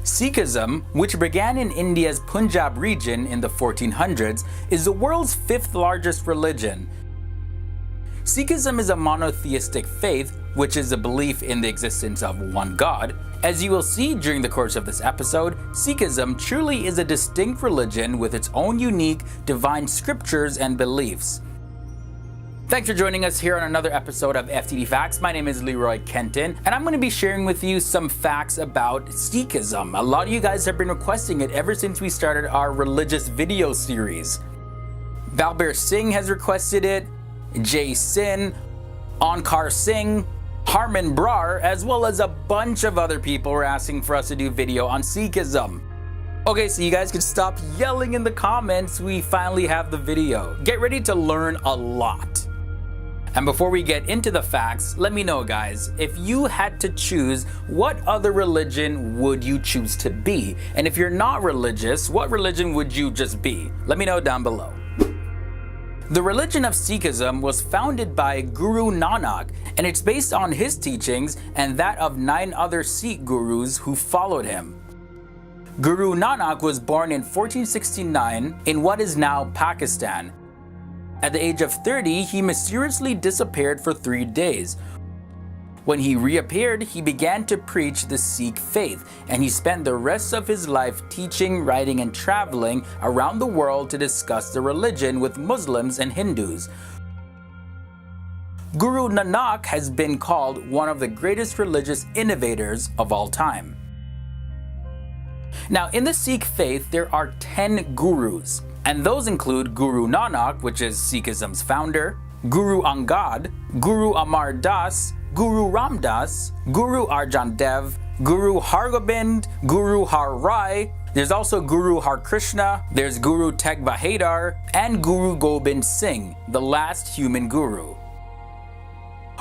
Sikhism, which began in India's Punjab region in the 1400s, is the world's fifth largest religion. Sikhism is a monotheistic faith, which is a belief in the existence of one God. As you will see during the course of this episode, Sikhism truly is a distinct religion with its own unique divine scriptures and beliefs. Thanks for joining us here on another episode of FTD Facts. My name is Leroy Kenton, and I'm going to be sharing with you some facts about Sikhism. A lot of you guys have been requesting it ever since we started our religious video series. Balbir Singh has requested it, Jay Sin, Onkar Singh, Harman Brar, as well as a bunch of other people were asking for us to do video on Sikhism. Okay, so you guys can stop yelling in the comments. We finally have the video. Get ready to learn a lot. And before we get into the facts, let me know, guys, if you had to choose, what other religion would you choose to be? And if you're not religious, what religion would you just be? Let me know down below. The religion of Sikhism was founded by Guru Nanak, and it's based on his teachings and that of 9 other Sikh gurus who followed him. Guru Nanak was born in 1469 in what is now Pakistan. At the age of 30, he mysteriously disappeared for 3 days. When he reappeared, he began to preach the Sikh faith, and he spent the rest of his life teaching, writing, and traveling around the world to discuss the religion with Muslims and Hindus. Guru Nanak has been called one of the greatest religious innovators of all time. Now, in the Sikh faith, there are 10 gurus, and those include Guru Nanak, which is Sikhism's founder, Guru Angad, Guru Amar Das, Guru Ram Das, Guru Arjan Dev, Guru Hargobind, Guru Har Rai. There's also Guru Har Krishna, there's Guru Tegh Bahadur, and Guru Gobind Singh, the last human guru.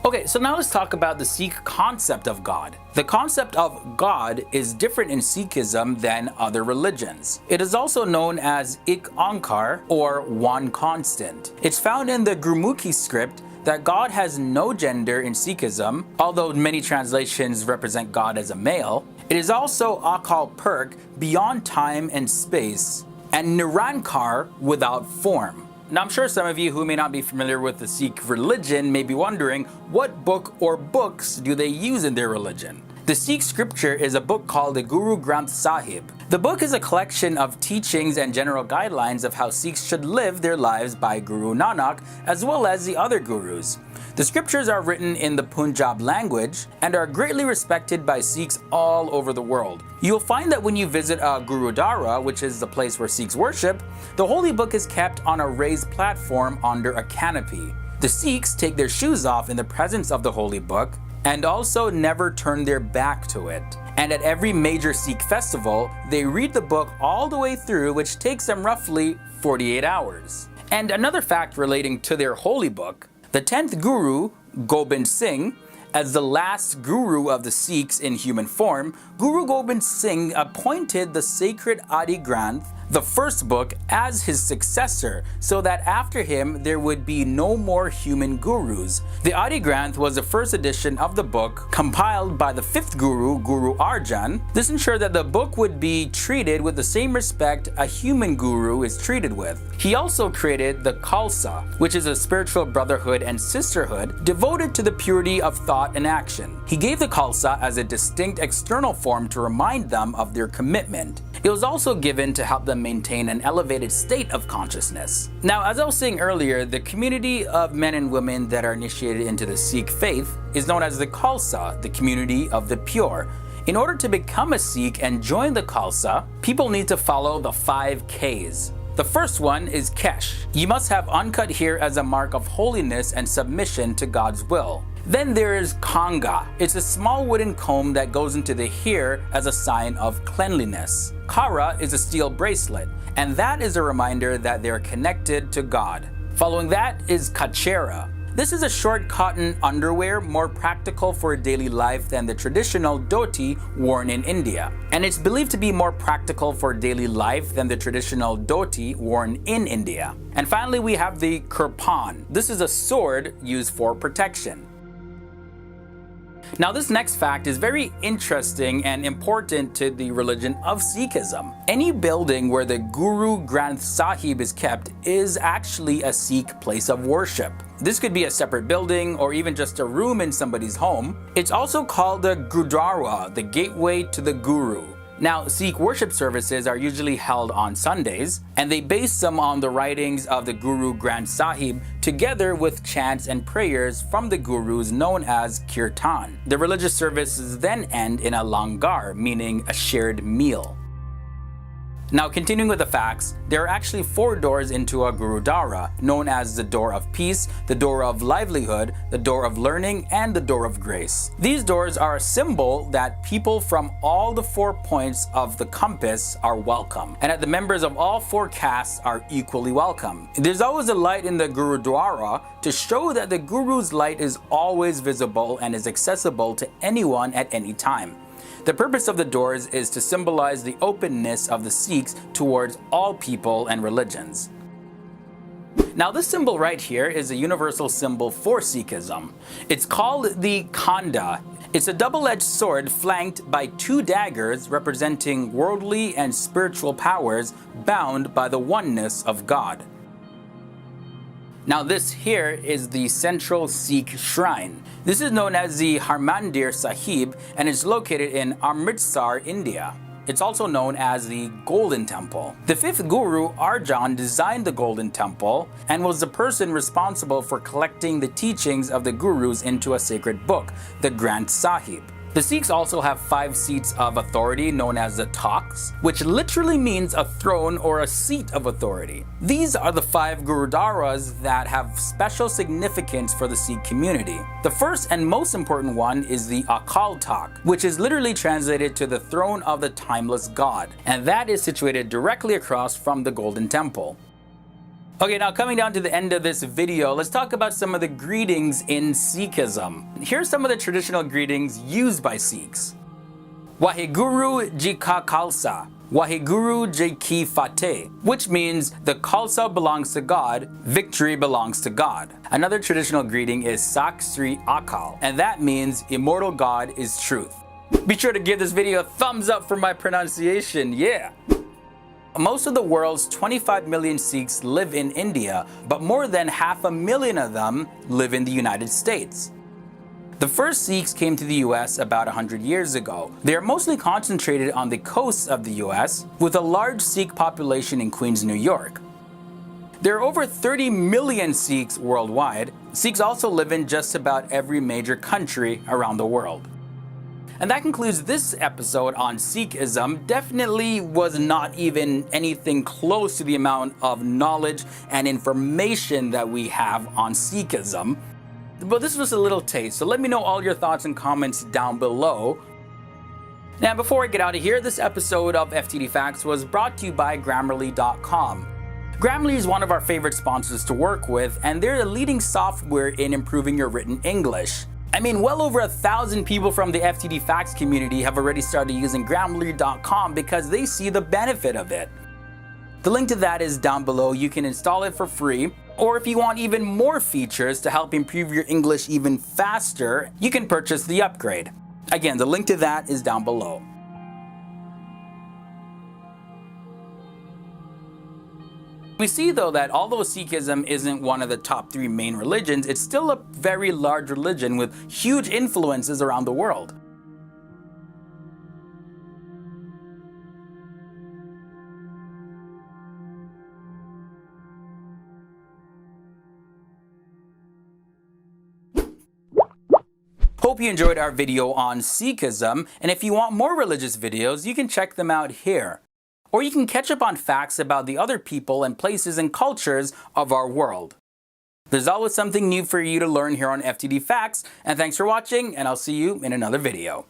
Okay, so now let's talk about the Sikh concept of God. The concept of God is different in Sikhism than other religions. It is also known as Ik Onkar, or one constant. It's found in the Gurmukhi script that God has no gender in Sikhism, although many translations represent God as a male. It is also Akal Purkh, beyond time and space, and Nirankar, without form. Now, I'm sure some of you who may not be familiar with the Sikh religion may be wondering, what book or books do they use in their religion? The Sikh scripture is a book called the Guru Granth Sahib. The book is a collection of teachings and general guidelines of how Sikhs should live their lives by Guru Nanak, as well as the other gurus. The scriptures are written in the Punjab language and are greatly respected by Sikhs all over the world. You'll find that when you visit a Gurudwara, which is the place where Sikhs worship, the holy book is kept on a raised platform under a canopy. The Sikhs take their shoes off in the presence of the holy book and also never turn their back to it. And at every major Sikh festival, they read the book all the way through, which takes them roughly 48 hours. And another fact relating to their holy book, the 10th Guru, Gobind Singh, as the last Guru of the Sikhs in human form, Guru Gobind Singh appointed the sacred Adi Granth, the first book, as his successor, so that after him there would be no more human gurus. The Adi Granth was the first edition of the book, compiled by the 5th Guru, Guru Arjan. This ensured that the book would be treated with the same respect a human guru is treated with. He also created the Khalsa, which is a spiritual brotherhood and sisterhood devoted to the purity of thought and action. He gave the Khalsa as a distinct external form to remind them of their commitment. It was also given to help them maintain an elevated state of consciousness. Now, as I was saying earlier, the community of men and women that are initiated into the Sikh faith is known as the Khalsa, the community of the pure. In order to become a Sikh and join the Khalsa, people need to follow the 5 Ks. The first one is Kesh. You must have uncut hair as a mark of holiness and submission to God's will. Then there is Kanga. It's a small wooden comb that goes into the hair as a sign of cleanliness. Kara is a steel bracelet, and that is a reminder that they are connected to God. Following that is Kachera. This is a short cotton underwear more practical for daily life than the traditional dhoti worn in India. And it's believed to be more practical for daily life than the traditional dhoti worn in India. And finally, we have the Kirpan. This is a sword used for protection. Now this next fact is very interesting and important to the religion of Sikhism. Any building where the Guru Granth Sahib is kept is actually a Sikh place of worship. This could be a separate building or even just a room in somebody's home. It's also called the Gurdwara, the gateway to the Guru. Now, Sikh worship services are usually held on Sundays, and they base them on the writings of the Guru Granth Sahib together with chants and prayers from the Gurus known as Kirtan. The religious services then end in a langar, meaning a shared meal. Now, continuing with the facts, there are actually 4 doors into a Gurudwara, known as the door of peace, the door of livelihood, the door of learning, and the door of grace. These doors are a symbol that people from all the 4 points of the compass are welcome, and that the members of all 4 castes are equally welcome. There's always a light in the Gurudwara to show that the Guru's light is always visible and is accessible to anyone at any time. The purpose of the doors is to symbolize the openness of the Sikhs towards all people and religions. Now this symbol right here is a universal symbol for Sikhism. It's called the Khanda. It's a double-edged sword flanked by 2 daggers representing worldly and spiritual powers bound by the oneness of God. Now this here is the central Sikh shrine. This is known as the Harmandir Sahib and is located in Amritsar, India. It's also known as the Golden Temple. The 5th Guru, Arjan, designed the Golden Temple and was the person responsible for collecting the teachings of the Gurus into a sacred book, the Granth Sahib. The Sikhs also have 5 seats of authority known as the Takhts, which literally means a throne or a seat of authority. These are the 5 Gurudwaras that have special significance for the Sikh community. The first and most important one is the Akal Takht, which is literally translated to the throne of the timeless God, and that is situated directly across from the Golden Temple. Okay, now coming down to the end of this video, let's talk about some of the greetings in Sikhism. Here's some of the traditional greetings used by Sikhs. Waheguru Ji Ka Khalsa, Waheguru Ji Ki Fateh, which means the Khalsa belongs to God, victory belongs to God. Another traditional greeting is Sak Sri Akal, and that means immortal God is truth. Be sure to give this video a thumbs up for my pronunciation, yeah! Most of the world's 25 million Sikhs live in India, but more than 500,000 of them live in the United States. The first Sikhs came to the US about 100 years ago. They are mostly concentrated on the coasts of the US, with a large Sikh population in Queens, New York. There are over 30 million Sikhs worldwide. Sikhs also live in just about every major country around the world. And that concludes this episode on Sikhism. Definitely was not even anything close to the amount of knowledge and information that we have on Sikhism. But this was a little taste, so let me know all your thoughts and comments down below. Now, before I get out of here, this episode of FTD Facts was brought to you by Grammarly.com. Grammarly is one of our favorite sponsors to work with, and they're the leading software in improving your written English. I mean, well over 1,000 people from the FTD Facts community have already started using Grammarly.com because they see the benefit of it. The link to that is down below. You can install it for free, or if you want even more features to help improve your English even faster, you can purchase the upgrade. Again, the link to that is down below. We see though that although Sikhism isn't one of the top 3 main religions, it's still a very large religion with huge influences around the world. Hope you enjoyed our video on Sikhism, and if you want more religious videos, you can check them out here. Or you can catch up on facts about the other people and places and cultures of our world. There's always something new for you to learn here on FTD Facts, and thanks for watching, and I'll see you in another video.